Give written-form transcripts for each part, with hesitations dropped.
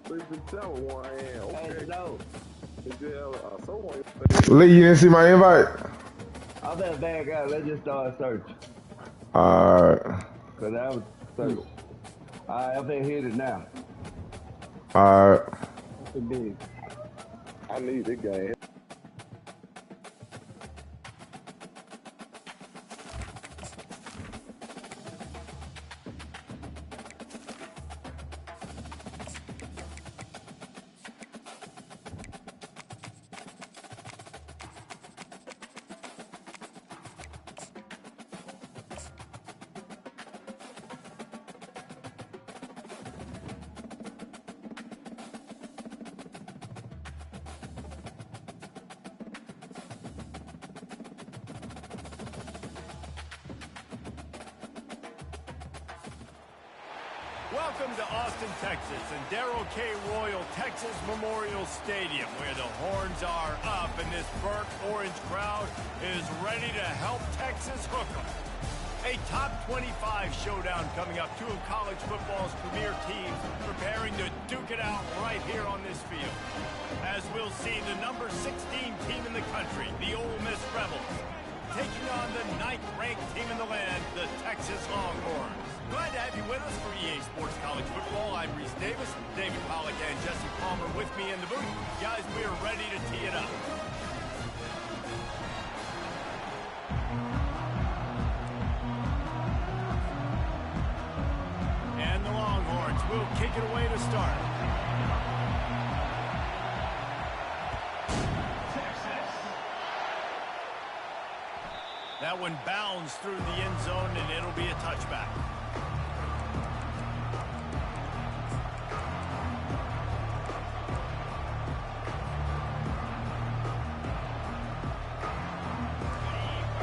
Hey, no. Lee, you didn't see my invite? I'm that bad guy. Let's just start searching. Alright. Because I was searching. Alright, I'm finna hit it now. Alright. I need this guy. Welcome to Austin, Texas, and Darrell K. Royal Texas Memorial Stadium, where the horns are up and this burnt orange crowd is ready to help Texas hook 'em. A top 25 showdown coming up. Two of college football's premier teams preparing to duke it out right here on this field. As we'll see, the number 16 team in the country, the Ole Miss Rebels, taking on the 9th-ranked team in the land, the Texas Longhorns. Glad to have you with us for EA Sports College Football. I'm Reese Davis, David Pollack, and Jesse Palmer with me in the booth. Guys, we are ready to tee it up. And the Longhorns will kick it away to start. That one bounds through the end zone, and it'll be a touchback.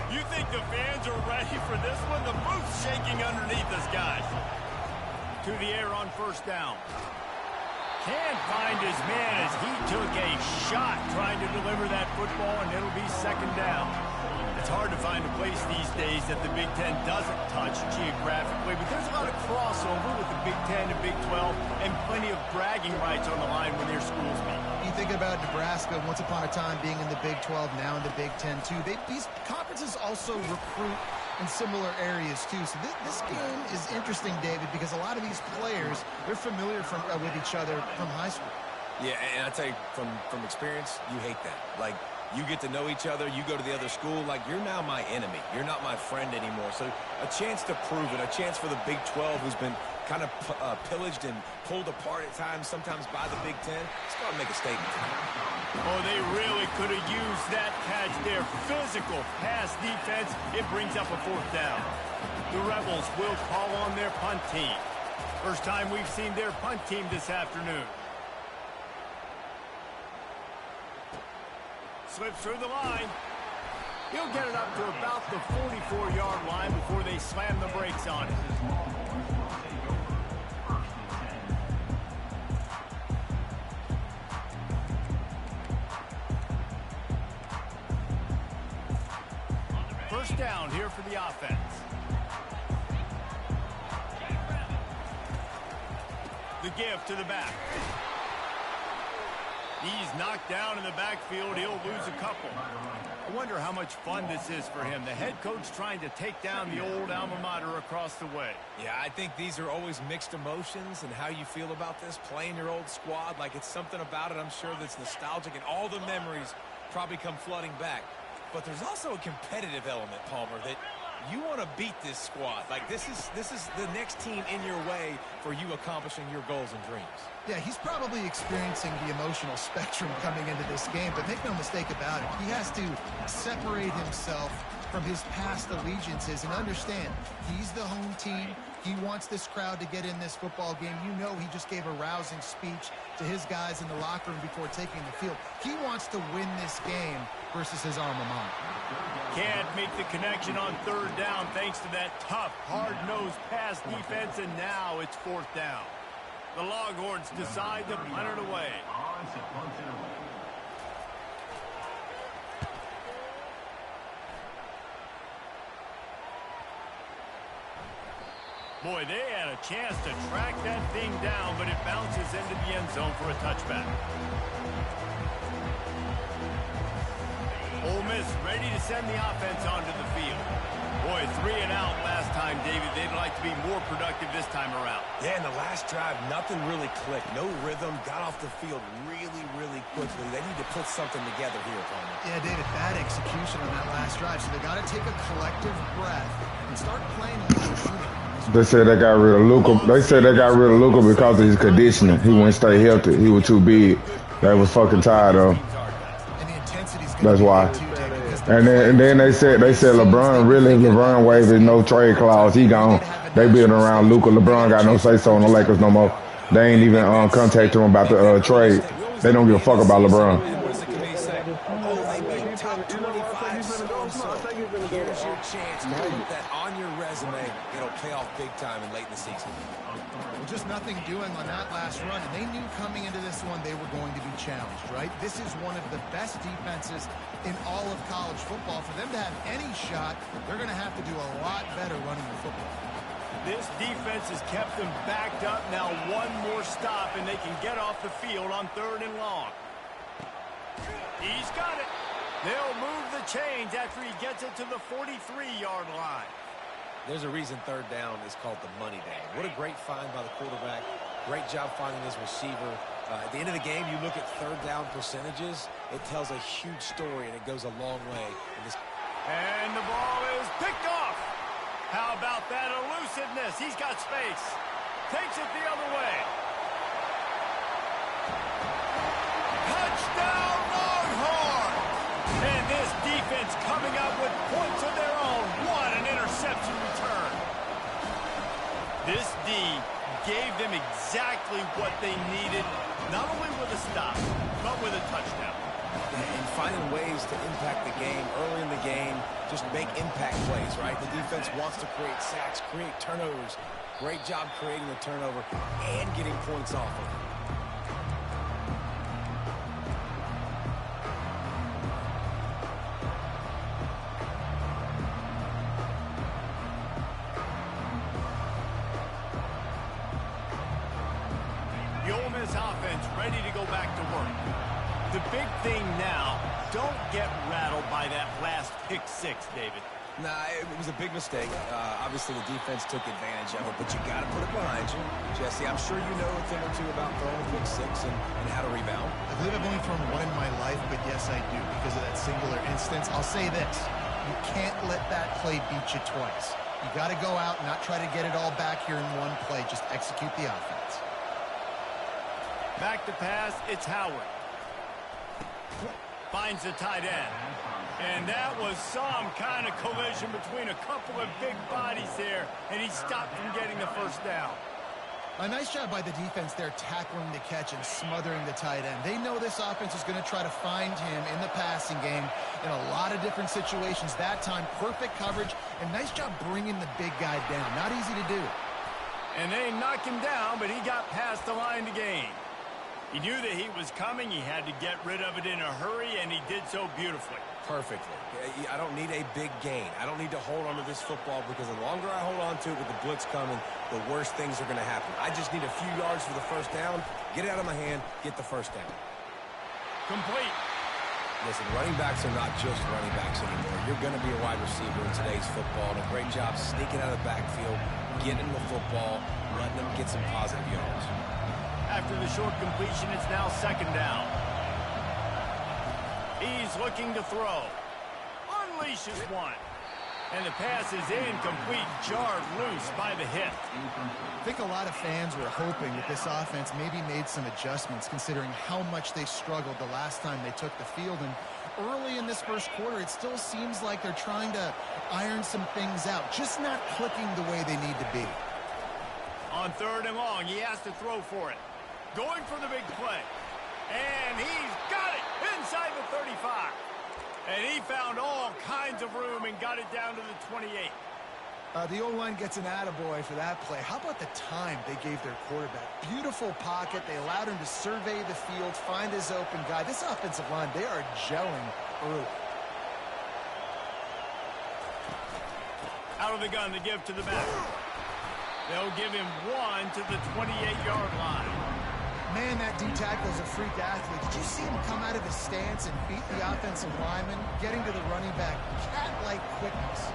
You think the fans are ready for this one? The booth's shaking underneath us, guys. To the air on first down. Can't find his man as he took a shot trying to deliver that football, and it'll be second down. It's hard to find a place these days that the Big Ten doesn't touch geographically, but there's a lot of crossover with the Big Ten and Big 12 and plenty of bragging rights on the line when their schools meet. You think about Nebraska, once upon a time being in the Big 12, now in the Big 10 too. These conferences also recruit in similar areas too. So this game is interesting, David, because a lot of these players, they're familiar with each other from high school. Yeah, and I tell you, from experience, you hate that. Like, you get to know each other, you go to the other school, like, you're now my enemy. You're not my friend anymore. So a chance to prove it, a chance for the Big 12, who's been kind of pillaged and pulled apart at times, sometimes by the Big 10. It's got to make a statement. Oh, they really could have used that catch there. Physical pass defense. It brings up a fourth down. The Rebels will call on their punt team. First time we've seen their punt team this afternoon. Slips through the line. He'll get it up to about the 44-yard line before they slam the brakes on it. First down here for the offense. The give to the back. He's knocked down in the backfield. He'll lose a couple. I wonder how much fun this is for him. The head coach trying to take down the old alma mater across the way. Yeah, I think these are always mixed emotions and how you feel about this, playing your old squad. Like, it's something about it, I'm sure, that's nostalgic, and all the memories probably come flooding back. But there's also a competitive element, Palmer, that you want to beat this squad. Like, this is the next team in your way for you accomplishing your goals and dreams. Yeah, he's probably experiencing the emotional spectrum coming into this game, but make no mistake about it. He has to separate himself from his past allegiances and understand he's the home team. He wants this crowd to get in this football game. You know, he just gave a rousing speech to his guys in the locker room before taking the field. He wants to win this game versus his alma mater. Can't make the connection on third down thanks to that tough, hard-nosed pass defense, and now it's fourth down. The Longhorns decide to punt it away. Boy, they had a chance to track that thing down, but it bounces into the end zone for a touchback. Ole Miss ready to send the offense onto the field. Boy, 3 and out last time, David. They'd like to be more productive this time around. Yeah, in the last drive, nothing really clicked. No rhythm, got off the field really quickly. They need to put something together here, Palmer. Yeah, David, bad execution on that last drive. So they got to take a collective breath and start playing like a unit. They said they got rid of Luka. They said they got rid of Luka because of his conditioning. He wouldn't stay healthy. He was too big. They was fucking tired of him. And the intensity's That's why. And then they said LeBron waived his no trade clause. He gone. They building around Luka. LeBron got no say so on the Lakers no more. They ain't even contact him about the trade. They don't give a fuck about LeBron. What does the committee say? Oh, they made top 25 so. Here's your chance to put that on your resume. It'll pay off big time and late in the season. Well, just nothing doing on that last run, and they knew coming into this one they were going to be challenged, right? This is one of the best defenses in all of college football. For them to have any shot, they're going to have to do a lot better running the football. This defense has kept them backed up. Now one more stop, and they can get off the field on 3rd and long. He's got it. They'll move the chains after he gets it to the 43-yard line. There's a reason 3rd down is called the money down. What a great find by the quarterback. Great job finding his receiver. At the end of the game, you look at 3rd down percentages. It tells a huge story, and it goes a long way. And the ball is picked off. How about that elusiveness? He's got space. Takes it the other way. Touchdown Longhorn! And this defense coming up with points of their own. What an interception return. This D gave them exactly what they needed, not only with a stop, but with a touchdown. And finding ways to impact the game early in the game, just make impact plays, right? The defense wants to create sacks, create turnovers. Great job creating the turnover and getting points off of it. The Ole Miss offense ready to go back to work. The big thing now, don't get rattled by that last pick 6, David. Nah, it was a big mistake. Obviously, the defense took advantage of it, but you got to put it behind you. Jesse, I'm sure you know a thing or two about throwing a pick 6 and how to rebound. I believe I've only thrown one in my life, but yes, I do because of that singular instance. I'll say this. You can't let that play beat you twice. You got to go out and not try to get it all back here in one play. Just execute the offense. Back to pass, it's Howard. Finds the tight end. And that was some kind of collision between a couple of big bodies there, and he stopped from getting the 1st down. A nice job by the defense there tackling the catch and smothering the tight end. They know this offense is going to try to find him in the passing game in a lot of different situations. That time, perfect coverage, and nice job bringing the big guy down. Not easy to do. And they knocked him down, but he got past the line to gain. He knew that he was coming. He had to get rid of it in a hurry, and he did so beautifully. Perfectly. I don't need a big gain. I don't need to hold on to this football because the longer I hold on to it with the blitz coming, the worse things are going to happen. I just need a few yards for the 1st down, get it out of my hand, get the 1st down. Complete. Listen, running backs are not just running backs anymore. You're going to be a wide receiver in today's football, and a great job sneaking out of the backfield, getting the football, letting them get some positive yards. After the short completion, it's now 2nd down. He's looking to throw. Unleashes one. And the pass is incomplete, jarred loose by the hit. I think a lot of fans were hoping that this offense maybe made some adjustments considering how much they struggled the last time they took the field. And early in this 1st quarter, it still seems like they're trying to iron some things out, just not clicking the way they need to be. On 3rd and long, he has to throw for it. Going for the big play. And he's got it inside the 35. And he found all kinds of room and got it down to the 28. The O-line gets an attaboy for that play. How about the time they gave their quarterback? Beautiful pocket. They allowed him to survey the field, find his open guy. This offensive line, they are gelling early. Out of the gun to give to the back. They'll give him 1 to the 28-yard line. Man, that D-tackle is a freak athlete. Did you see him come out of his stance and beat the offensive lineman, getting to the running back? Cat-like quickness.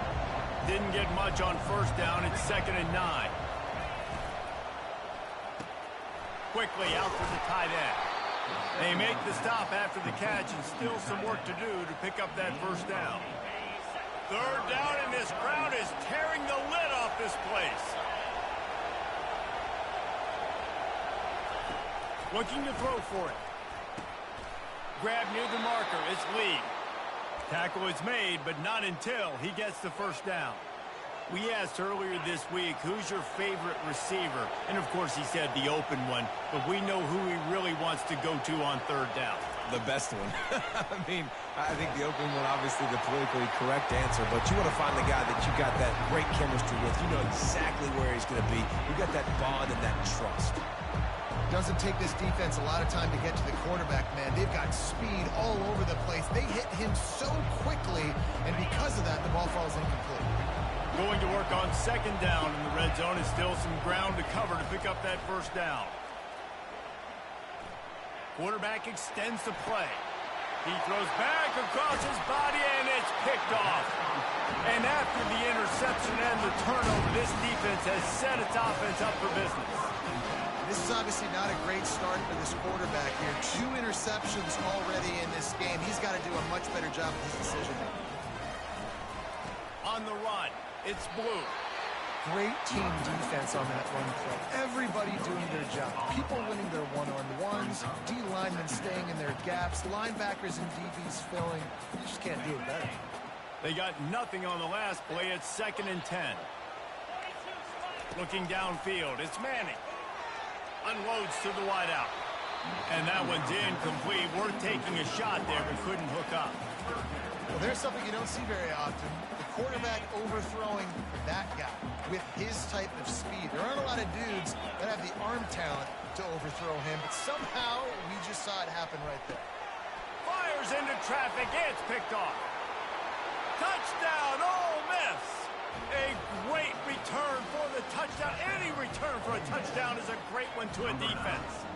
Didn't get much on first down. It's 2nd and 9. Quickly out to the tight end. They make the stop after the catch, and still some work to do to pick up that first down. 3rd down, and this crowd is tearing the lid off this place. Looking to throw for it. Grab near the marker. It's Lee. Tackle is made, but not until he gets the first down. We asked earlier this week, who's your favorite receiver? And, of course, he said the open one, but we know who he really wants to go to on 3rd down. The best one. I mean, I think the open one, obviously the politically correct answer, but you want to find the guy that you got that great chemistry with. You know exactly where he's going to be. You got that bond and that trust. Doesn't take this defense a lot of time to get to the quarterback, man. They've got speed all over the place. They hit him so quickly, and because of that, the ball falls incomplete. Going to work on 2nd down in the red zone. Is still some ground to cover to pick up that first down. Quarterback extends the play. He throws back across his body, and it's picked off. And after the interception and the turnover, this defense has set its offense up for business. This is obviously not a great start for this quarterback here. 2 interceptions already in this game. He's got to do a much better job with his decision making. On the run, it's Blue. Great team defense on that run play. Everybody doing their job. People winning their one-on-ones, D linemen staying in their gaps, linebackers and DBs filling. You just can't do it better. They got nothing on the last play. It's 2nd and 10. Looking downfield, it's Manning. Unloads to the wideout. And that one's incomplete. Worth taking a shot there, but couldn't hook up. Well, there's something you don't see very often. The quarterback overthrowing that guy with his type of speed. There aren't a lot of dudes that have the arm talent to overthrow him, but somehow we just saw it happen right there. Fires into traffic. It's picked off. Touchdown, Ole Miss. A great return for the touchdown. Any return for a touchdown is a great one to a defense.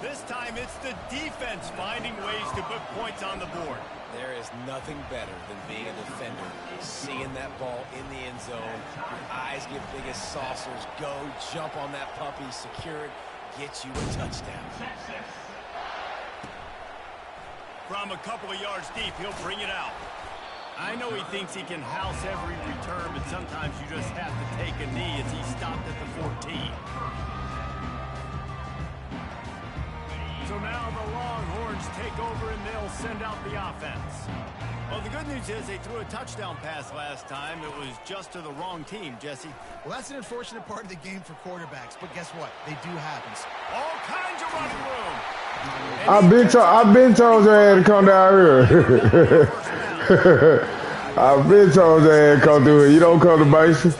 This time it's the defense finding ways to put points on the board. There is nothing better than being a defender, seeing that ball in the end zone, your eyes get big as saucers, go, jump on that puppy, secure it, get you a touchdown. From a couple of yards deep, he'll bring it out. I know he thinks he can house every return, but sometimes you just have to take a knee as he stopped at the 14. So now the Longhorns take over and they'll send out the offense. Well, the good news is they threw a touchdown pass last time. It was just to the wrong team, Jesse. Well, that's an unfortunate part of the game for quarterbacks, but guess what? They do happen. All kinds of running room. I've been told your ass to come down here. I've been told your ass to come through here. You don't come to Mason.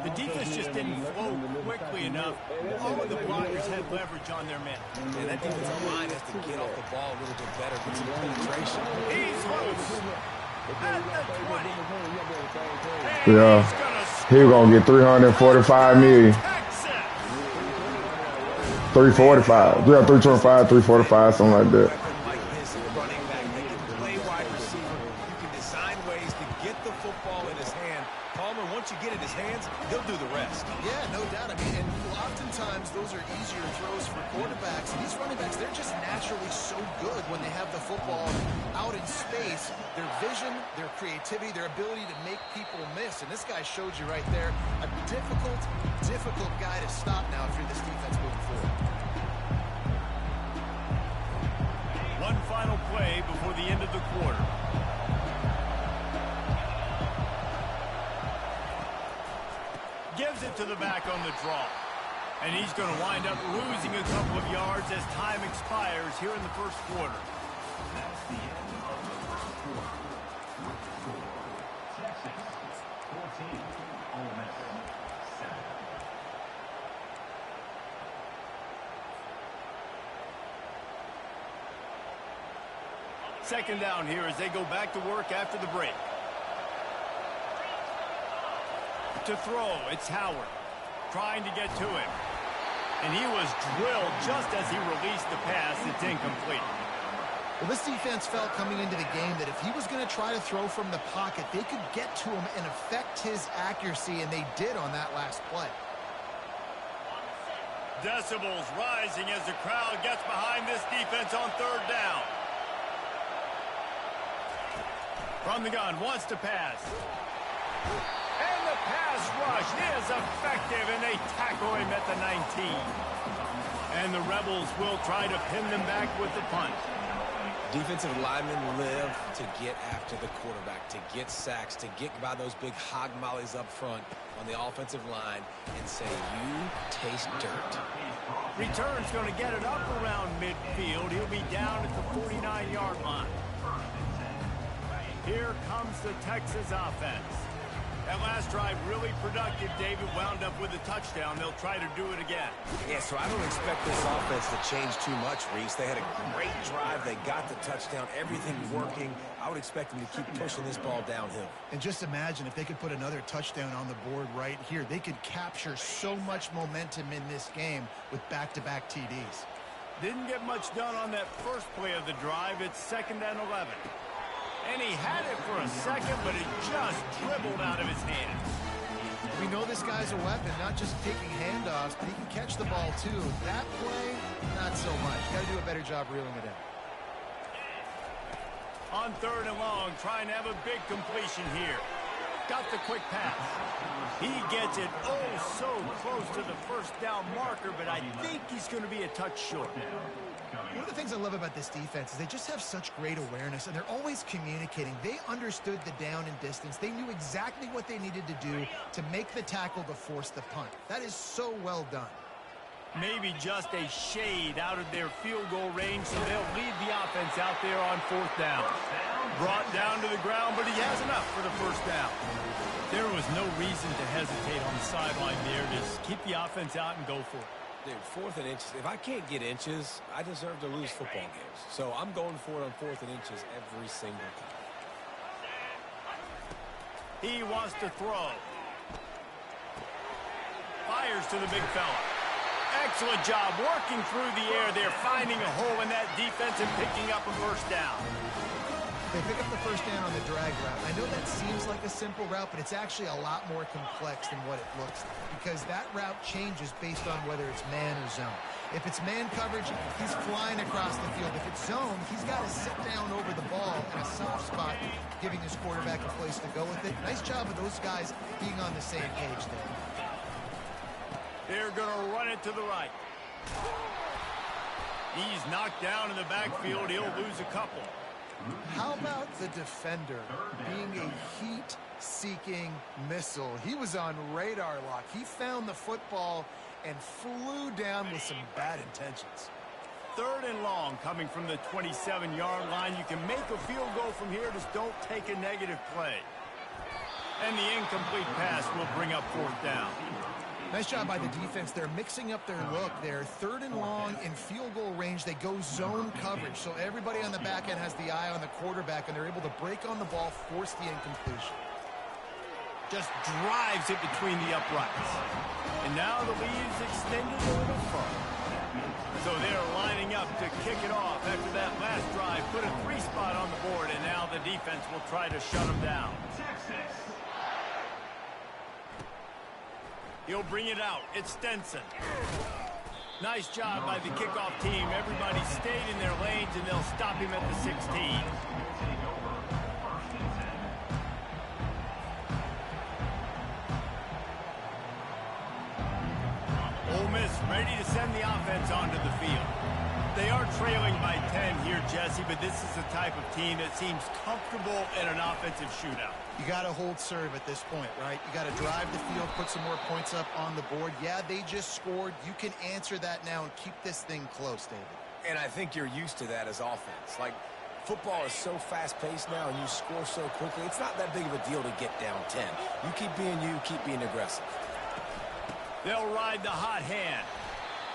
The defense just didn't flow quickly enough. All of the blockers had leverage on their men. And that defensive line has to get off the ball a little bit better, get some penetration. He's loose at the 20. Yeah. He was going to get $345 million. 345. Yeah, 325, 345, something like that. Like this, running back, they can play wide receiver. You can design ways to get the football in his hand. Palmer, once you get it in his hands, he'll do the rest. Yeah, no doubt. I mean, and oftentimes those are easier throws for quarterbacks. And these running backs, they're just naturally so good when they have the football out in space. Their vision, their creativity, their ability to make people miss. And this guy showed you right there a difficult guy to stop now through this defense moving forward. One final play before the end of the quarter. Gives it to the back on the draw. And he's going to wind up losing a couple of yards as time expires here in the first quarter. That's the end of the first quarter. Texas 14, Ole Miss 7. Second down here as they go back to work after the break. To throw, it's Howard trying to get to him. And he was drilled just as he released the pass. It's incomplete. Well, this defense felt coming into the game that if he was going to try to throw from the pocket, they could get to him and affect his accuracy, and they did on that last play. Decibels rising as the crowd gets behind this defense on third down. From the gun, wants to pass. And the pass rush is effective, and they tackle him at the 19. And the Rebels will try to pin them back with the punt. Defensive linemen live to get after the quarterback, to get sacks, to get by those big hog mollies up front on the offensive line and say, you taste dirt. Return's going to get it up around midfield. He'll be down at the 49-yard line. Here comes the Texas offense. That last drive really productive. David wound up with a touchdown. They'll try to do it again. Yeah, so I don't expect this offense to change too much, Reese. They had a great drive. They got the touchdown. Everything's working. I would expect them to keep pushing this ball downhill. And just imagine if they could put another touchdown on the board right here. They could capture so much momentum in this game with back-to-back TDs. Didn't get much done on that first play of the drive. It's 2nd and 11. And he had it for a second, but it just dribbled out of his hands. We know this guy's a weapon, not just taking handoffs, but he can catch the ball too. That play, not so much. Got to do a better job reeling it in. On 3rd and long, trying to have a big completion here. Got the quick pass. He gets it so close to the first down marker, but I think he's going to be a touch short. One of the things I love about this defense is they just have such great awareness, and they're always communicating. They understood the down and distance. They knew exactly what they needed to do to make the tackle to force the punt. That is so well done. Maybe just a shade out of their field goal range, so they'll lead the offense out there on 4th down. Brought down to the ground, but he has enough for the first down. There was no reason to hesitate on the sideline there. Just keep the offense out and go for it. Dude, 4th and inches. If I can't get inches, I deserve to lose football games. So I'm going for it on 4th and inches every single time. He wants to throw. Fires to the big fella. Excellent job working through the air there, finding a hole in that defense and picking up a first down. They pick up the first down on the drag route. I know that seems like a simple route, but it's actually a lot more complex than what it looks like, because that route changes based on whether it's man or zone. If it's man coverage, he's flying across the field. If it's zone, he's got to sit down over the ball in a soft spot, giving his quarterback a place to go with it. Nice job of those guys being on the same page there. They're going to run it to the right. He's knocked down in the backfield. He'll lose a couple. How about the defender being a heat-seeking missile? He was on radar lock. He found the football and flew down with some bad intentions. 3rd and long coming from the 27-yard line. You can make a field goal from here. Just don't take a negative play. And the incomplete pass will bring up 4th down. Nice job by the defense. They're mixing up their look there. 3rd and long in field goal range. They go zone coverage. So everybody on the back end has the eye on the quarterback, and they're able to break on the ball, force the incompletion. Just drives it between the uprights. And now the lead's extended a little further. So they're lining up to kick it off after that last drive. Put a 3-spot on the board, and now the defense will try to shut them down. He'll bring it out. It's Stenson. Nice job by the kickoff team. Everybody stayed in their lanes, and they'll stop him at the 16. Ole Miss ready to send the offense onto the field. They are trailing by 10 here, Jesse, but this is the type of team that seems comfortable in an offensive shootout. You got to hold serve at this point, right? You got to drive the field, put some more points up on the board. Yeah, they just scored. You can answer that now and keep this thing close, David. And I think you're used to that as offense. Like, football is so fast-paced now and you score so quickly, it's not that big of a deal to get down 10. You keep being aggressive. They'll ride the hot hand.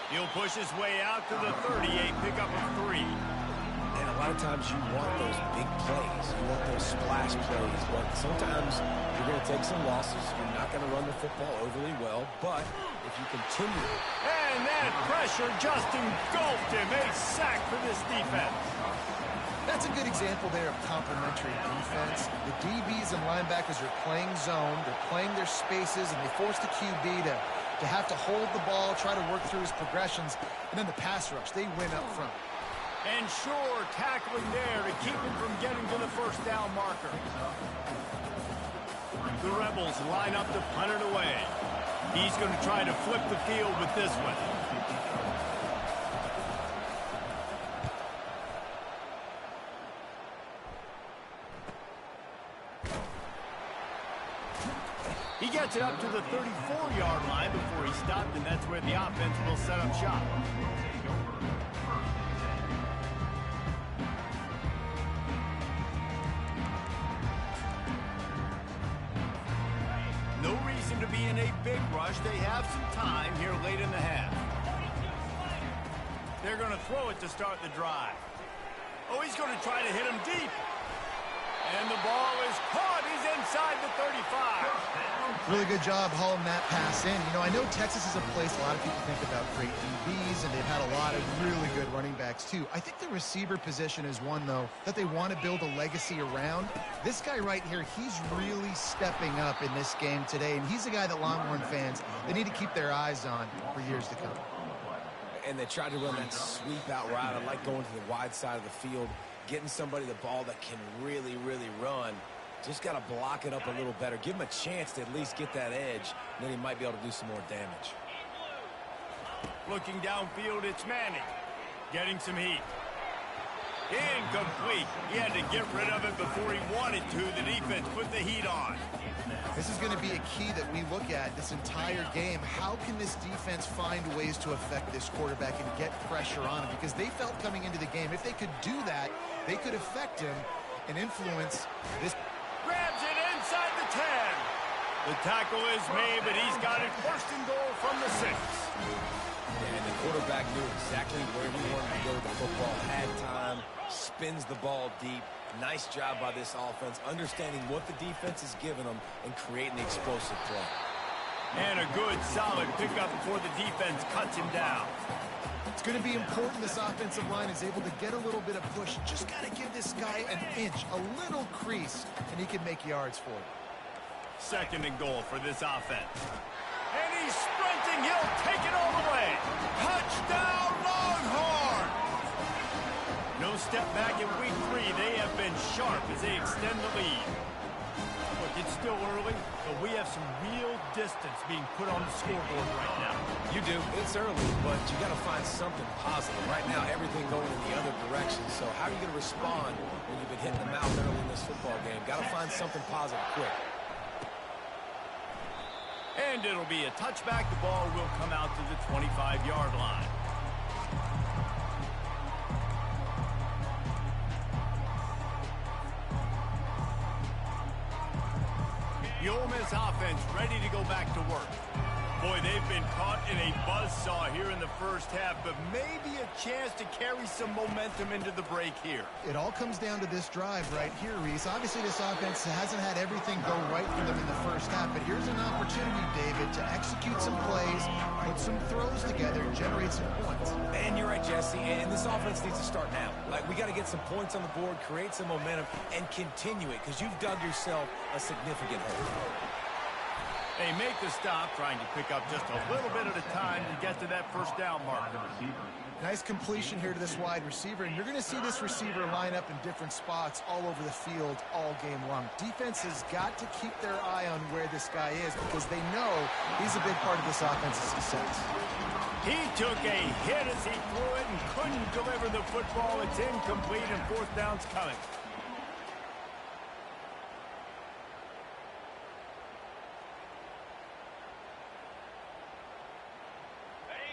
He'll push his way out to the 38, pick up a 3. And a lot of times you want those big plays. You want those splash plays. But sometimes you're going to take some losses. You're not going to run the football overly well. But if you continue. And that pressure just engulfed him. A sack for this defense. That's a good example there of complementary defense. The DBs and linebackers are playing zone. They're playing their spaces, and they force the QB to have to hold the ball, try to work through his progressions. And then the pass rush, they win up front. And sure, tackling there to keep him from getting to the first down marker. The Rebels line up to punt it away. He's going to try to flip the field with this one. He gets it up to the 34-yard line before he stopped, and that's where the offense will set up shop. No reason to be in a big rush. They have some time here late in the half. They're going to throw it to start the drive. Oh, he's going to try to hit him deep. And the ball is caught. He's inside the 35. Really good job hauling that pass in. You know, I know Texas is a place a lot of people think about great DBs, and they've had a lot of really good running backs too. I think the receiver position is one, though, that they want to build a legacy around. This guy right here, he's really stepping up in this game today, and he's a guy that Longhorn fans, they need to keep their eyes on for years to come. And they tried to run that sweep out route. I like going to the wide side of the field, getting somebody the ball that can really, really run. Just got to block it up a little better. Give him a chance to at least get that edge, and then he might be able to do some more damage. Looking downfield, it's Manning. Getting some heat. Incomplete. He had to get rid of it before he wanted to. The defense put the heat on. This is going to be a key that we look at this entire game. How can this defense find ways to affect this quarterback and get pressure on him? Because they felt coming into the game, if they could do that, they could affect him and influence this. Grabs it inside the 10. The tackle is made, but he's got it first and goal from the 6. And the quarterback knew exactly where he wanted to go with the football. Had time, spins the ball deep. Nice job by this offense, understanding what the defense is giving them and creating the explosive play. And a good, solid pickup before the defense cuts him down. It's going to be important this offensive line is able to get a little bit of push. Just got to give this guy an inch, a little crease, and he can make yards for it. Second and goal for this offense. And he's sprinting. He'll take it all the way. Touchdown, Longhorn! No step back in week 3. They have been sharp as they extend the lead. Look, it's still early, but we have some real distance being put on the scoreboard right now. You do. It's early, but you got to find something positive. Right now, everything going in the other direction. So how are you going to respond when you've been hitting the mouth early in this football game? Got to find something positive quick. And it'll be a touchback. The ball will come out to the 25-yard line. The Ole Miss offense ready to go back to work. Boy, they've been caught in a buzzsaw here in the first half, but maybe a chance to carry some momentum into the break here. It all comes down to this drive right here, Reese. Obviously, this offense hasn't had everything go right for them in the first half, but here's an opportunity, David, to execute some plays, put some throws together, and generate some points. And you're right, Jesse, and this offense needs to start now. Like, we got to get some points on the board, create some momentum, and continue it, because you've dug yourself a significant hole. They make the stop, trying to pick up just a little bit at a time to get to that first down marker. Nice completion here to this wide receiver, and you're going to see this receiver line up in different spots all over the field all game long. Defense has got to keep their eye on where this guy is because they know he's a big part of this offense's success. He took a hit as he threw it and couldn't deliver the football. It's incomplete, and fourth down's coming.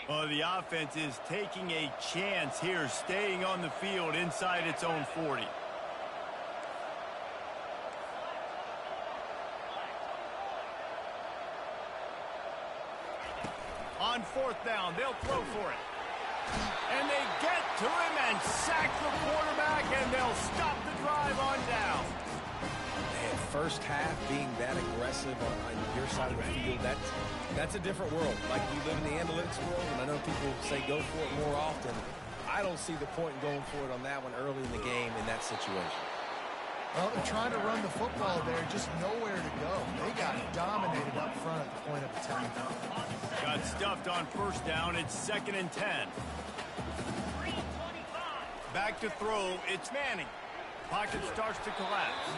Well, the offense is taking a chance here, staying on the field inside its own 40. On fourth down, they'll throw for it. And they get to him and sack the quarterback, and they'll stop the drive on down. Man, first half being that aggressive on your side of the field, that's a different world. Like, you live in the analytics world, and I know people say go for it more often. I don't see the point in going for it on that one early in the game in that situation. Well, they're trying to run the football there, just nowhere to go. They got dominated up front at the point of attack. Got stuffed on first down. It's 2nd and 10. Back to throw. It's Manning. Pocket starts to collapse.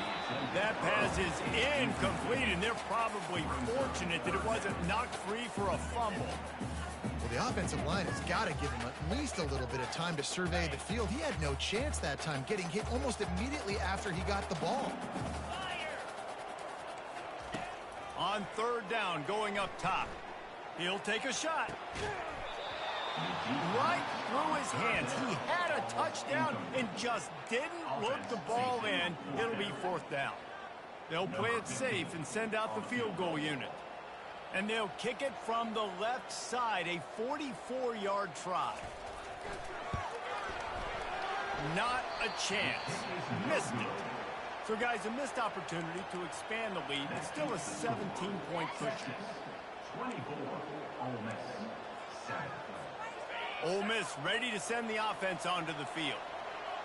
That pass is incomplete, and they're probably fortunate that it wasn't knocked free for a fumble. Well, the offensive line has got to give him at least a little bit of time to survey the field. He had no chance that time, getting hit almost immediately after he got the ball. On 3rd down, going up top. He'll take a shot. Right through his hands. He had a touchdown and just didn't look the ball in. It'll be 4th down. They'll play it safe and send out the field goal unit. And they'll kick it from the left side, a 44-yard try. Not a chance. Missed it. So, guys, a missed opportunity to expand the lead. It's still a 17-point cushion. 24, Ole Miss, 7. Ole Miss ready to send the offense onto the field.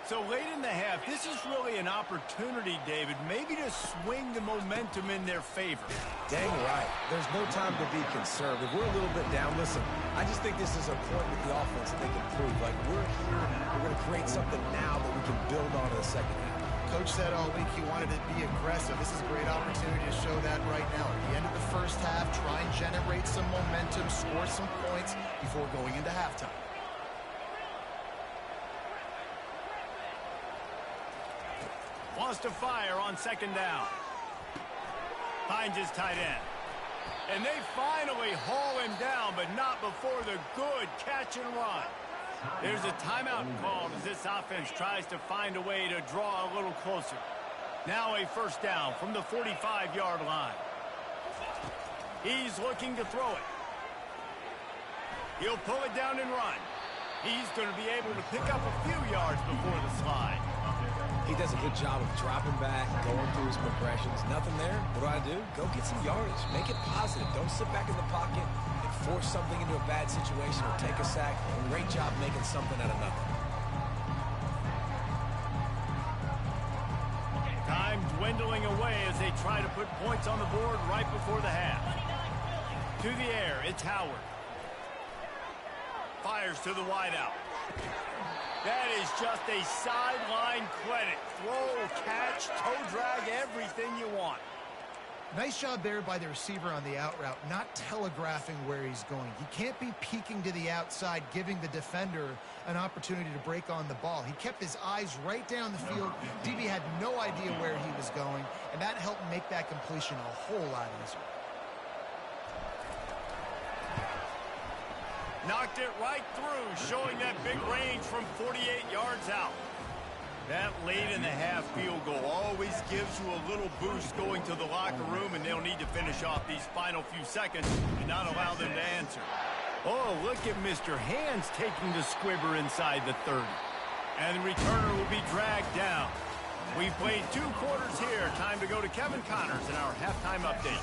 So late in the half, this is really an opportunity, David, maybe to swing the momentum in their favor. Dang right. There's no time to be conservative. We're a little bit down. Listen, I just think this is a point with the offense that they can prove. Like, we're here, we're going to create something now that we can build on in the second half. Coach said all week he wanted to be aggressive. This is a great opportunity to show that right now. At the end of the first half, try and generate some momentum, score some points before going into halftime. Wants to fire on 2nd down. Finds his tight end. And they finally haul him down, but not before the good catch and run. There's a timeout called as this offense tries to find a way to draw a little closer. Now a 1st down from the 45-yard line. He's looking to throw it. He'll pull it down and run. He's going to be able to pick up a few yards before the slide. He does a good job of dropping back, going through his progressions. Nothing there. What do? Go get some yardage. Make it positive. Don't sit back in the pocket and force something into a bad situation or take a sack. Great job making something out of nothing. Time dwindling away as they try to put points on the board right before the half. To the air, it's Howard. Fires to the wideout. That is just a sideline credit. Throw, catch, toe drag, everything you want. Nice job there by the receiver on the out route, not telegraphing where he's going. He can't be peeking to the outside, giving the defender an opportunity to break on the ball. He kept his eyes right down the field. DB had no idea where he was going, and that helped make that completion a whole lot easier. Knocked it right through, showing that big range from 48 yards out. That late in the half field goal always gives you a little boost going to the locker room, and they'll need to finish off these final few seconds and not allow them to answer. Oh, look at Mr. Hands taking the squibber inside the 30. And the returner will be dragged down. We've played 2 quarters here. Time to go to Kevin Connors in our halftime update.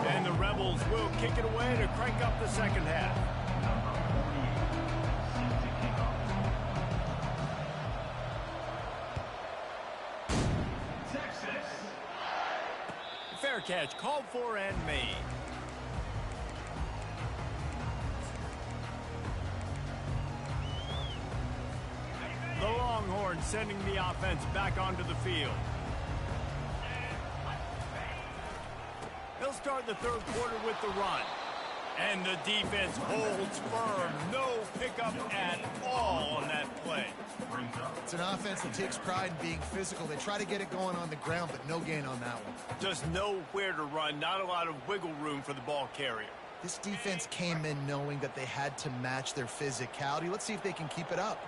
And the Rebels will kick it away to crank up the second half. Texas. Fair catch called for and made. The Longhorns sending the offense back onto the field. They'll start the 3rd quarter with the run. And the defense holds firm. No pickup at all on that play. It's an offense that takes pride in being physical. They try to get it going on the ground, but no gain on that one. Just nowhere to run. Not a lot of wiggle room for the ball carrier. This defense came in knowing that they had to match their physicality. Let's see if they can keep it up.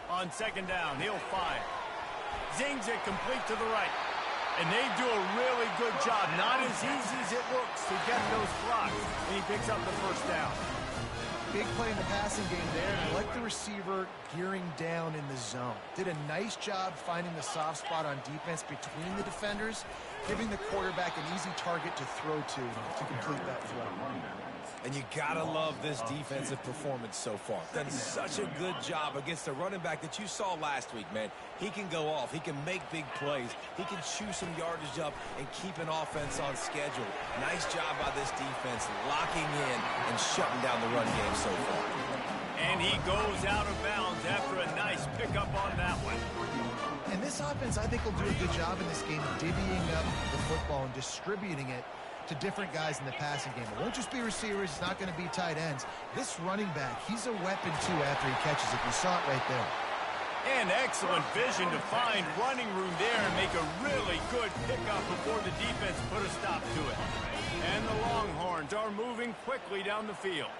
On 2nd down, he'll fire. Zings it complete to the right. And they do a really good job. Not as easy as it looks to get those blocks. And he picks up the 1st down. Big play in the passing game there, and I like the receiver gearing down in the zone. Did a nice job finding the soft spot on defense between the defenders, giving the quarterback an easy target to throw to complete that throw. And you gotta love this defensive performance so far. Done such a good job against the running back that you saw last week, man. He can go off. He can make big plays. He can chew some yardage up and keep an offense on schedule. Nice job by this defense locking in and shutting down the run game so far. And he goes out of bounds after a nice pickup on that one. And this offense, I think, will do a good job in this game of divvying up the football and distributing it to different guys in the passing game. It won't just be receivers. It's not going to be tight ends. This running back, he's a weapon, too, after he catches it. You saw it right there. And excellent vision to find running room there and make a really good pickup before the defense put a stop to it. And the Longhorns are moving quickly down the field.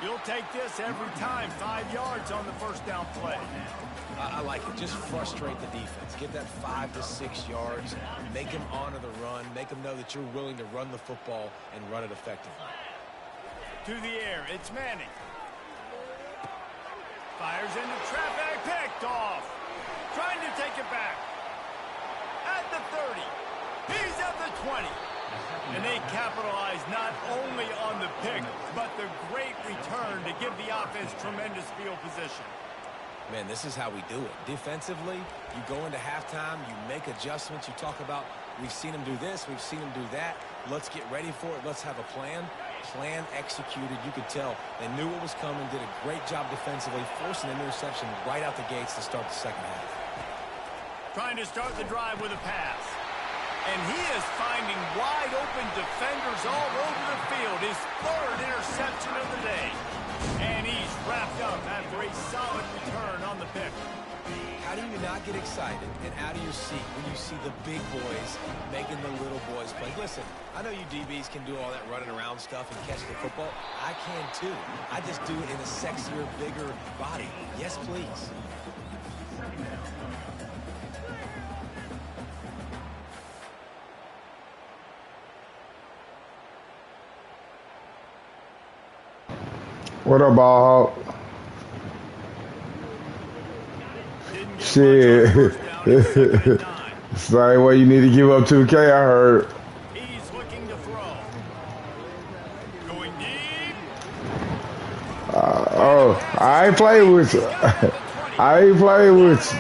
You'll take this every time. 5 yards on the first down play. I like it. Just frustrate the defense. Get that 5 to 6 yards. Make them honor the run. Make them know that you're willing to run the football and run it effectively. To the air, it's Manning. Fires into traffic, picked off. Trying to take it back. At the 30. He's at the 20. And they capitalize not only on the pick, but the great return to give the offense tremendous field position. Man, this is how we do it. Defensively, you go into halftime, you make adjustments. You talk about, we've seen them do this, we've seen them do that. Let's get ready for it. Let's have a plan. Plan executed. You could tell they knew what was coming, did a great job defensively, forcing an interception right out the gates to start the second half. Trying to start the drive with a pass. And he is finding wide open defenders all over the field. His third interception of the day. And he's wrapped up after a solid return on the pick. How do you not get excited and out of your seat when you see the big boys making the little boys play? Listen, I know you DBs can do all that running around stuff and catch the football. I can too. I just do it in a sexier, bigger body. Yes, please. What up, ball hawk? Shit. Same way you need to give up 2K, I heard. He's looking to throw. Going deep. Oh, I ain't playing with you. I ain't playing with you.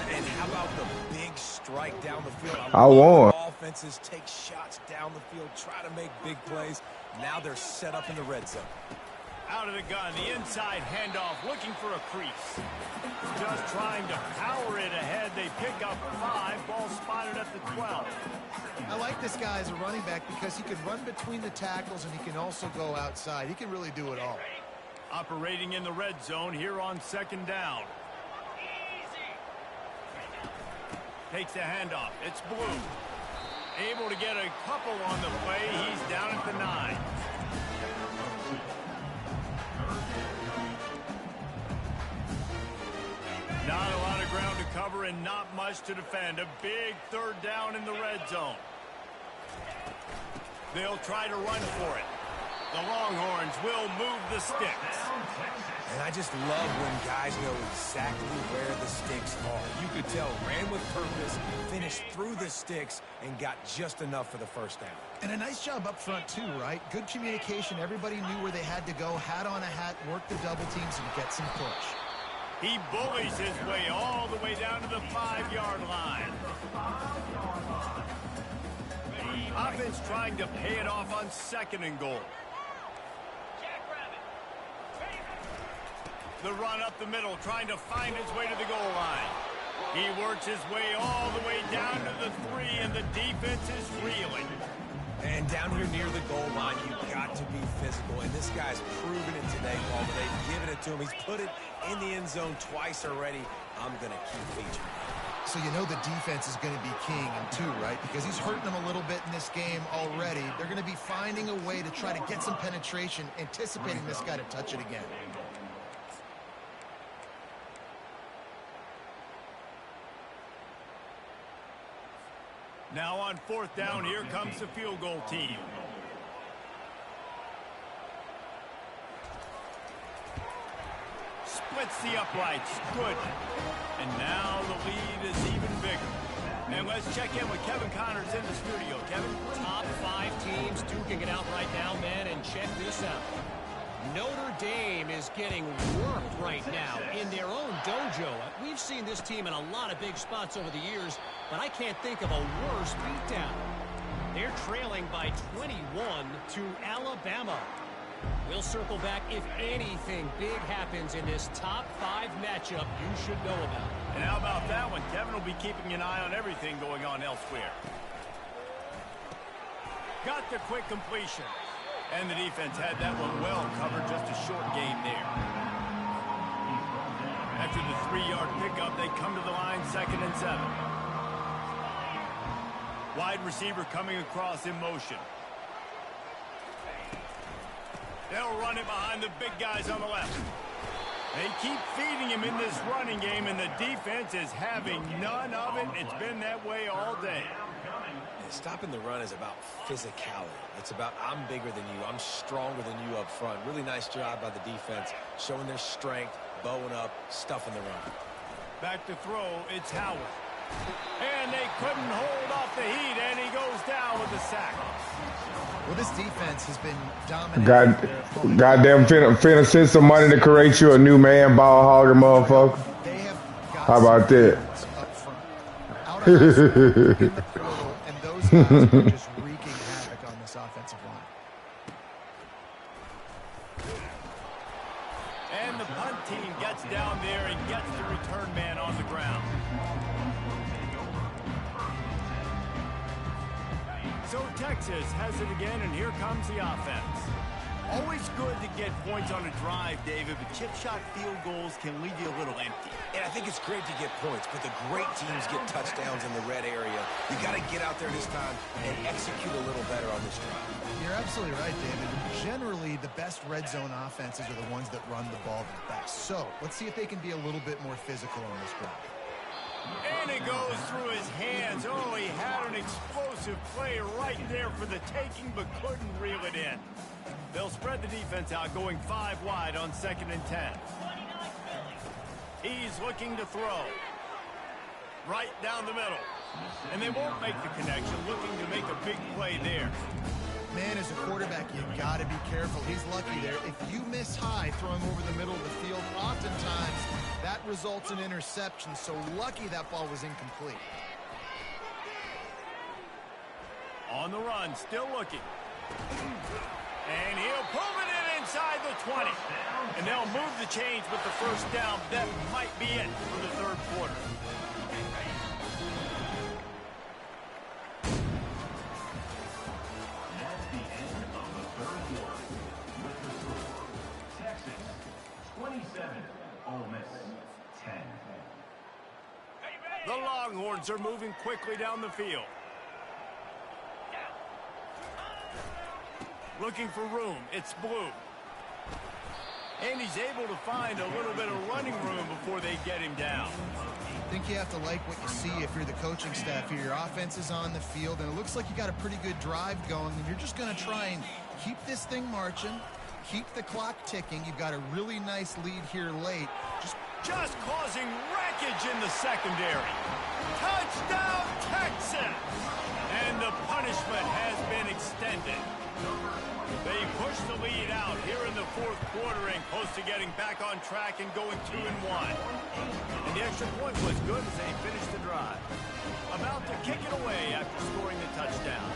And how about the big strike down the field? I won. Offenses take shots down the field, try to make big plays. Now they're set up in the red zone. Out of the gun, the inside handoff, looking for a crease. Just trying to power it ahead. They pick up 5. Ball spotted at the 12. I like this guy as a running back because he can run between the tackles and he can also go outside. He can really do it all. Operating in the red zone here on second down. Takes the handoff. It's Blue. Able to get a couple on the play. He's down at the 9. Not a lot of ground to cover and not much to defend. A big third down in the red zone. They'll try to run for it. The Longhorns will move the sticks. And I just love when guys know exactly where the sticks are. You could tell, ran with purpose, finished through the sticks, and got just enough for the first down. And a nice job up front, too, right? Good communication. Everybody knew where they had to go. Hat on a hat, work the double teams, and get some push. He bullies his way all the way down to the 5-yard line. Offense trying to pay it off on 2nd and goal. The run up the middle, trying to find his way to the goal line. He works his way all the way down to the 3, and the defense is reeling. And down here near the goal line, you've got to be physical. And this guy's proven it today, Paul. They've given it to him. He's put it in the end zone twice already. I'm going to keep featuring. So you know the defense is going to be king in 2, right? Because he's hurting them a little bit in this game already. They're going to be finding a way to try to get some penetration, anticipating this guy to touch it again. Now on 4th down, here comes the field goal team. Splits the uprights. Good. And now the lead is even bigger. And let's check in with Kevin Connors in the studio. Kevin? Top 5 teams duking it out right now, man, and check this out. Notre Dame is getting worked right now in their own dojo. We've seen this team in a lot of big spots over the years, but I can't think of a worse beatdown. They're trailing by 21 to Alabama. We'll circle back if anything big happens in this top 5 matchup you should know about. And how about that one? Kevin will be keeping an eye on everything going on elsewhere. Got the quick completion. And the defense had that one well covered, just a short gain there. After the 3-yard pickup, they come to the line, 2nd and 7. Wide receiver coming across in motion. They'll run it behind the big guys on the left. They keep feeding him in this running game, and the defense is having none of it. It's been that way all day. Stopping the run is about physicality. It's about I'm bigger than you, I'm stronger than you up front. Really nice job by the defense, showing their strength, bowing up, stuffing the run. Back to throw, it's Howard. And they couldn't hold off the heat, and he goes down with the sack. Well, this defense has been dominant. Goddamn, finna send some money to create you a new man ball hogger, motherfucker. They have got how about that? Up front. Out of in the portal, and those guys are just wreaking havoc on this offensive line. And the punt team gets down there and gets the return man on the ground. So Texas has it again, and here comes the offense. Always good to get points on a drive, David, but chip shot field goals can leave you a little empty. And I think it's great to get points, but the great teams get touchdowns in the red area. You got to get out there this time and execute a little better on this drive. You're absolutely right, David. Generally, the best red zone offenses are the ones that run the ball the best. So let's see if they can be a little bit more physical on this drive. And it goes through his hands. Oh, he had an explosive play right there for the taking, but couldn't reel it in. They'll spread the defense out, going 5 wide on 2nd and 10. He's looking to throw. Right down the middle. And they won't make the connection, looking to make a big play there. Man, as a quarterback, you've got to be careful. He's lucky there. If you miss high throwing over the middle of the field, oftentimes that results in interception. So lucky that ball was incomplete. On the run, still looking. And he'll pull it in inside the 20. And they'll move the chains with the 1st down. That might be it for the 3rd quarter. That's the end of the 3rd quarter. With the score, Texas 27, Ole Miss 10. The Longhorns are moving quickly down the field. Looking for room. It's Blue. And he's able to find a little bit of running room before they get him down. I think you have to like what you see if you're the coaching staff here. Your offense is on the field, and it looks like you got a pretty good drive going, and you're just going to try and keep this thing marching, keep the clock ticking. You've got a really nice lead here late. Just causing wreckage in the secondary. Touchdown, Texas! And the punishment has been extended. They push the lead out here in the 4th quarter and close to getting back on track and going 2-1. And the extra point was good as they finished the drive. About to kick it away after scoring the touchdown.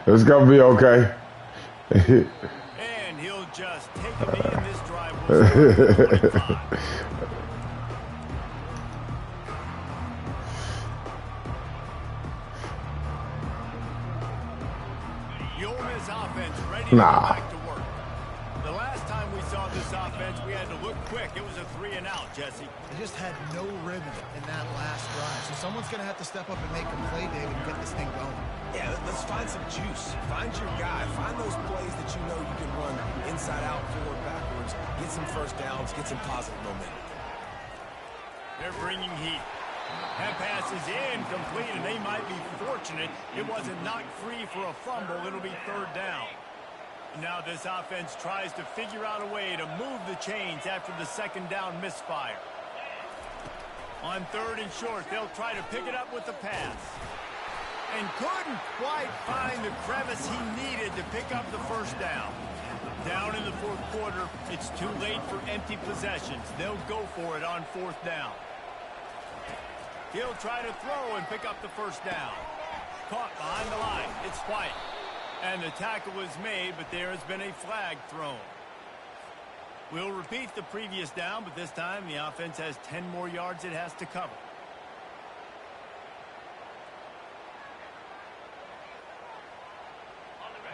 It's going to be okay. And he'll just take a knee, and this drive will start. Nah. Back to work. The last time we saw this offense, we had to look quick. It was a 3 and out, Jesse. They just had no rhythm in that last drive. So someone's going to have to step up and make a play, David, and get this thing going. Yeah, let's find some juice. Find your guy. Find those plays that you know you can run inside out, forward, backwards. Get some 1st downs. Get some positive momentum. They're bringing heat. That pass is incomplete, and they might be fortunate it wasn't knocked free for a fumble. It'll be third down. Now this offense tries to figure out a way to move the chains after the second down misfire. On third and short, they'll try to pick it up with the pass. And couldn't quite find the crevice he needed to pick up the first down. Down in the fourth quarter, it's too late for empty possessions. They'll go for it on fourth down. He'll try to throw and pick up the first down. Caught behind the line. It's White. And the tackle was made, but there has been a flag thrown. We'll repeat the previous down, but this time the offense has 10 more yards it has to cover.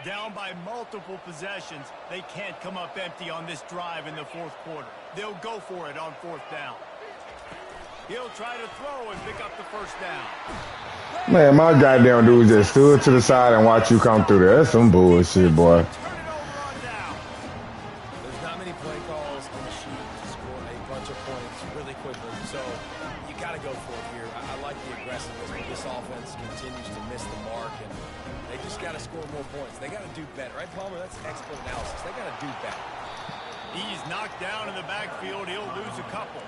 Down by multiple possessions, they can't come up empty on this drive in the fourth quarter. They'll go for it on fourth down. He'll try to throw and pick up the first down. Man, my goddamn dude just stood to the side and watched you come through there. That's some bullshit, boy. There's not many play calls on the sheet to score a bunch of points really quickly, so you got to go for it here. I like the aggressiveness, but this offense continues to miss the mark, and they just got to score more points. They got to do better, right, Palmer? That's expert analysis. They got to do better. He's knocked down in the backfield. He'll lose a couple.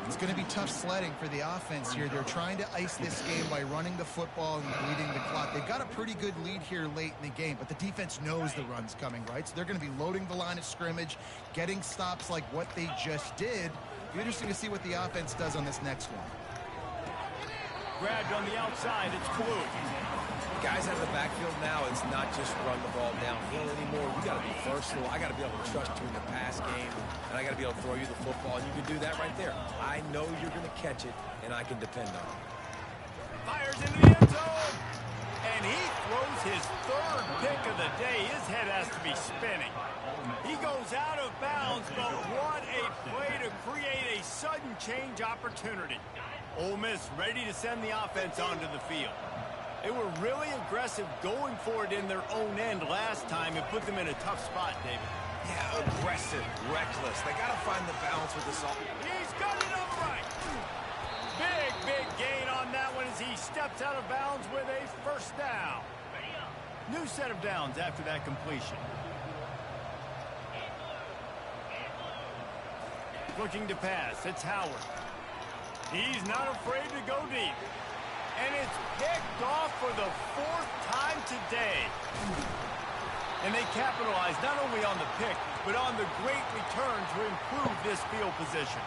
It's going to be tough sledding for the offense here. They're trying to ice this game by running the football and bleeding the clock. They've got a pretty good lead here late in the game, but the defense knows the run's coming, right? So they're going to be loading the line of scrimmage, getting stops like what they just did. It'll be interesting to see what the offense does on this next one. Grabbed on the outside. It's Blue. Guys out of the backfield now, it's not just run the ball downhill anymore. You got to be versatile. I got to be able to trust you in the pass game, and I got to be able to throw you the football, and you can do that right there. I know you're going to catch it, and I can depend on it. Fires into the end zone, and he throws his third pick of the day. His head has to be spinning. He goes out of bounds, but what a play to create a sudden change opportunity. Ole Miss ready to send the offense onto the field. They were really aggressive going for it in their own end last time. It put them in a tough spot, David. Yeah, aggressive, reckless. They got to find the balance with this offense. He's got it upright. Big gain on that one as he steps out of bounds with a first down. New set of downs after that completion. Looking to pass. It's Howard. He's not afraid to go deep. And it's picked off for the fourth time today. And they capitalize not only on the pick, but on the great return to improve this field position.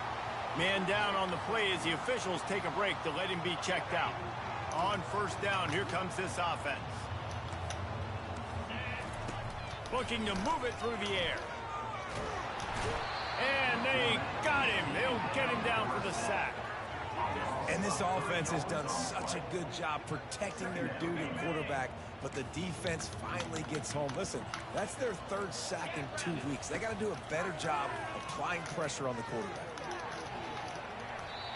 Man down on the play as the officials take a break to let him be checked out. On first down, here comes this offense. Looking to move it through the air. And they got him. They'll get him down for the sack. And this offense has done such a good job protecting their dude at quarterback, but the defense finally gets home. Listen, that's their third sack in 2 weeks. They got to do a better job applying pressure on the quarterback.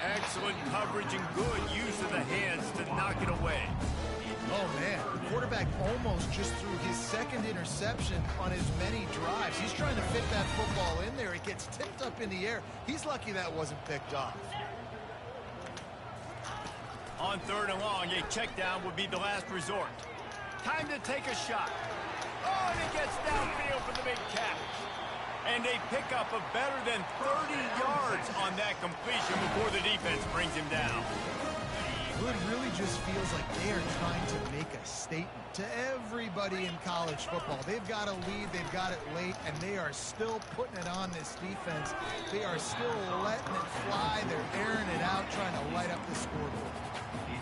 Excellent coverage and good use of the hands to knock it away. Oh, man, the quarterback almost just threw his second interception on as many drives. He's trying to fit that football in there. It gets tipped up in the air. He's lucky that wasn't picked off. On third and long, a check down would be the last resort. Time to take a shot. Oh, and he gets downfield for the big catch. And they pick up a better than 30 yards on that completion before the defense brings him down. It really just feels like they are trying to make a statement to everybody in college football. They've got a lead, they've got it late, and they are still putting it on this defense. They are still letting it fly. They're airing it out, trying to light up the scoreboard.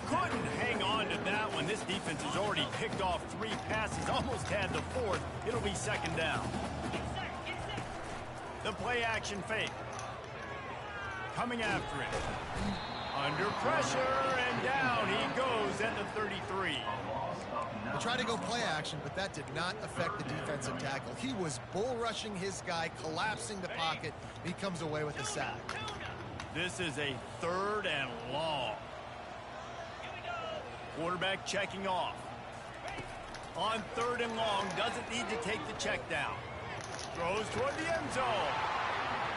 Couldn't hang on to that one. This defense has already picked off 3 passes, almost had the 4th. It'll be second down. The play action fake. Coming after it. Under pressure, and down he goes at the 33. They tried to go play action, but that did not affect the defensive tackle. He was bull rushing his guy, collapsing the pocket. He comes away with a sack. This is a third and long. Quarterback checking off. On third and long, doesn't need to take the check down. Throws toward the end zone.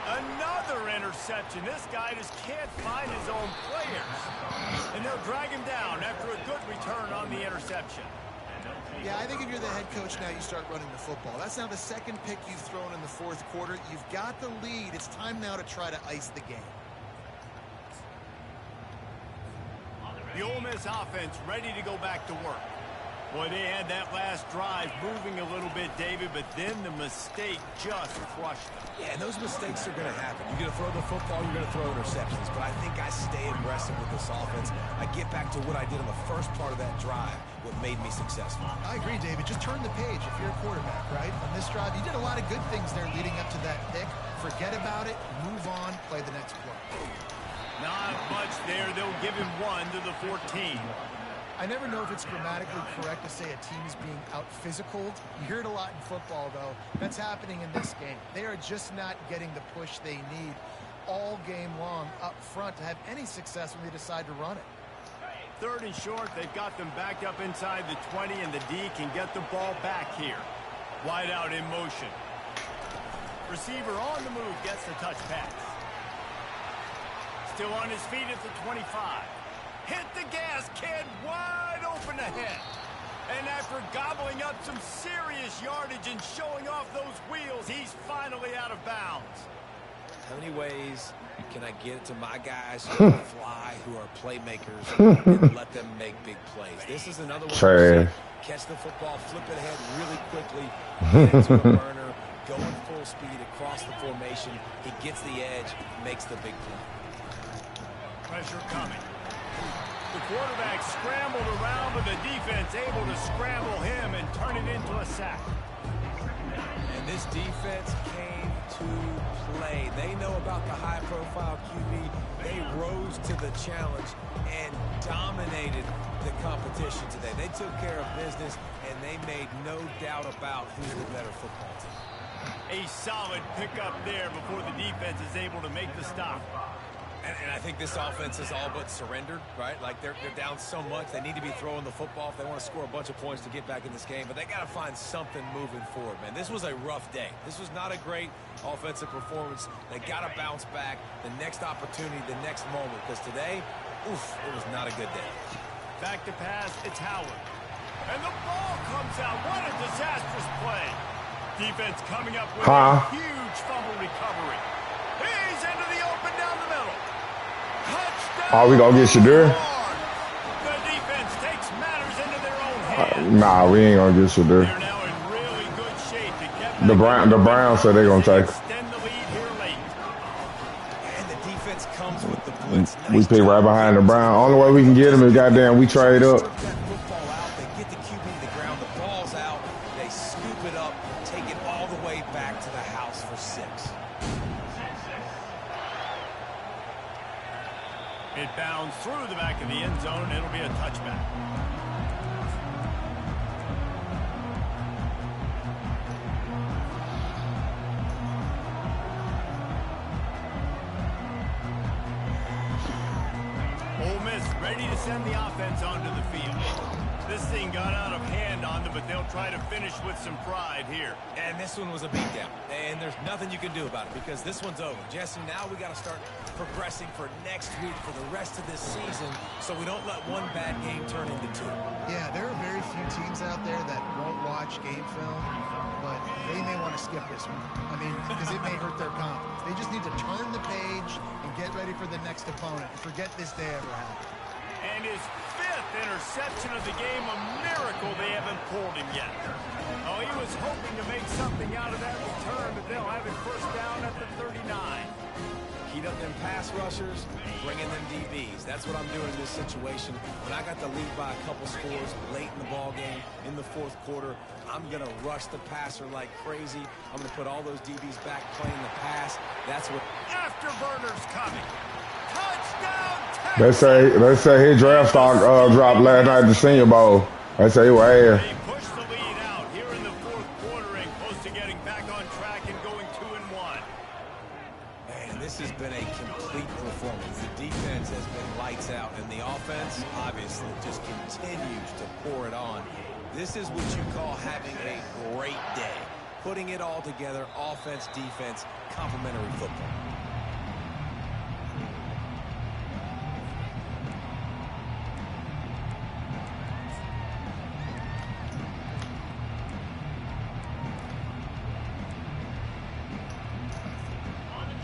Another interception. This guy just can't find his own players. And they'll drag him down after a good return on the interception. Yeah, I think if you're the head coach now, you start running the football. That's now the second pick you've thrown in the fourth quarter. You've got the lead. It's time now to try to ice the game. The Ole Miss offense ready to go back to work. Boy, they had that last drive moving a little bit, David, but then the mistake just crushed them. Yeah, and those mistakes are going to happen. You're going to throw the football, you're going to throw interceptions. But I think I stay aggressive with this offense. I get back to what I did in the first part of that drive, what made me successful. I agree, David. Just turn the page if you're a quarterback, right? On this drive, you did a lot of good things there leading up to that pick. Forget about it, move on, play the next play. Not much there. They'll give him 1 to the 14. I never know if it's grammatically correct to say a team is being out-physicaled. You hear it a lot in football, though. That's happening in this game. They are just not getting the push they need all game long up front to have any success when they decide to run it. 3rd and short. They've got them backed up inside the 20, and the D can get the ball back here. Wide out in motion. Receiver on the move gets the touch pass. Still on his feet at the 25. Hit the gas, kid, wide open ahead. And after gobbling up some serious yardage and showing off those wheels, he's finally out of bounds. How many ways can I get it to my guys who fly, who are playmakers, and let them make big plays? This is another one. Trash. Catch the football, flip it ahead really quickly, get into a burner, going full speed across the formation. He gets the edge, makes the big play. Pressure coming. The quarterback scrambled around, but the defense able to scramble him and turn it into a sack. And this defense came to play. They know about the high-profile QB. They rose to the challenge and dominated the competition today. They took care of business, and they made no doubt about who's the better football team. A solid pickup there before the defense is able to make the stop. And I think this offense is all but surrendered, right? Like they're down so much. They need to be throwing the football if they want to score a bunch of points to get back in this game. But they got to find something moving forward, man. This was a rough day. This was not a great offensive performance. They got to bounce back. The next opportunity, the next moment. Because today, oof, it was not a good day. Back to pass, it's Howard. And the ball comes out. What a disastrous play. Defense coming up with a huge fumble recovery. He's into the open down the middle. Oh, we gonna get Shadur? The defense takes matters into their own hands. Nah, we ain't gonna get Shadur. They're now in really good shape to get The Browns said they're gonna take. Extend the lead here late. And the defense comes with the blitz. We pick right behind the Browns. Only way we can get them is goddamn we trade up. Strip that football out. They get the QB to the ground. The ball's out. They scoop it up, take it all the way back to the house for 6. It bounds through the back of the end zone, and it'll be a touchback. Ole Miss ready to send the offense onto the field. This thing got out of hand on them, but they'll try to finish with some pride here. And this one was a beatdown. And there's nothing you can do about it because this one's over. Jesse, now we got to start progressing for next week for the rest of this season so we don't let one bad game turn into 2. Yeah, there are very few teams out there that won't watch game film, but they may want to skip this one. I mean, because it may hurt their confidence. They just need to turn the page and get ready for the next opponent and forget this day ever happened. And his 5th interception of the game, a miracle they haven't pulled him yet. Oh, he was hoping to make something out of that return, but they'll have it first down at the 39. Heat up them pass rushers, bring in them DBs. That's what I'm doing in this situation. When I got the lead by a couple scores late in the ball game, in the 4th quarter, I'm going to rush the passer like crazy. I'm going to put all those DBs back playing the pass. That's what... Afterburners coming. Touchdown, They say his draft stock dropped last night at the Senior Bowl. They say he was ass. They push the lead out here in the 4th quarter and close to getting back on track and going 2-1. Man, this has been a complete performance. The defense has been lights out, and the offense obviously just continues to pour it on. This is what you call having a great day. putting it all together, offense, defense, complementary football.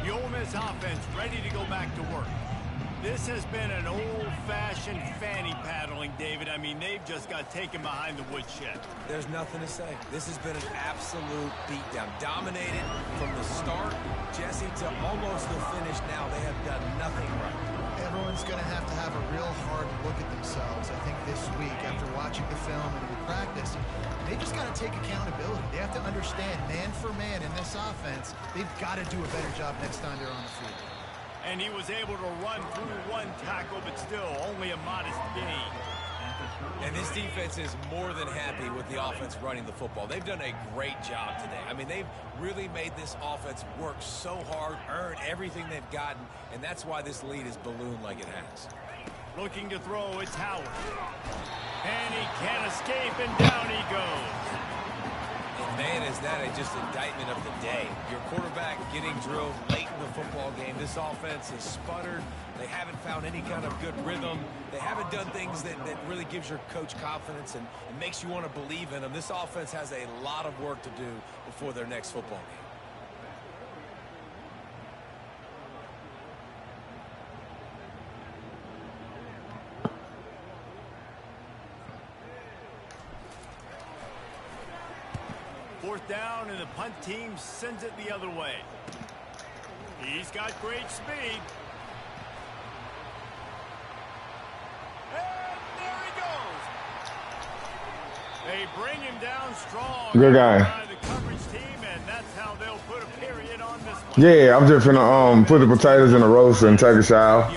The Ole Miss offense ready to go back to work. This has been an old-fashioned fanny paddling, David. I mean, they've just got taken behind the woodshed. There's nothing to say. This has been an absolute beatdown. Dominated from the start, Jesse, to almost the finish now. They have done nothing right. Everyone's going to have a real hard look at themselves, I think, this week after watching the film and in practice. They just got to take accountability. They have to understand, man for man in this offense, they've got to do a better job next time they're on the field. And he was able to run through one tackle, but still only a modest gain. And this defense is more than happy with the offense running the football. They've done a great job today. I mean, they've really made this offense work so hard, earn everything they've gotten, and that's why this lead is ballooned like it has. Looking to throw, it's Howard. And he can't escape, and down he goes. And man, is that just indictment of the day. Your quarterback getting drilled late in the football game. This offense has sputtered. They haven't found any kind of good rhythm. They haven't done things that really gives your coach confidence and makes you want to believe in them. This offense has a lot of work to do before their next football game. Fourth down, and the punt team sends it the other way. He's got great speed. And there he goes. They bring him down strong. Good guy. By the coverage team, and that's how they'll put a period on this one. Yeah, I'm just finna put the potatoes in the roaster and take a shower.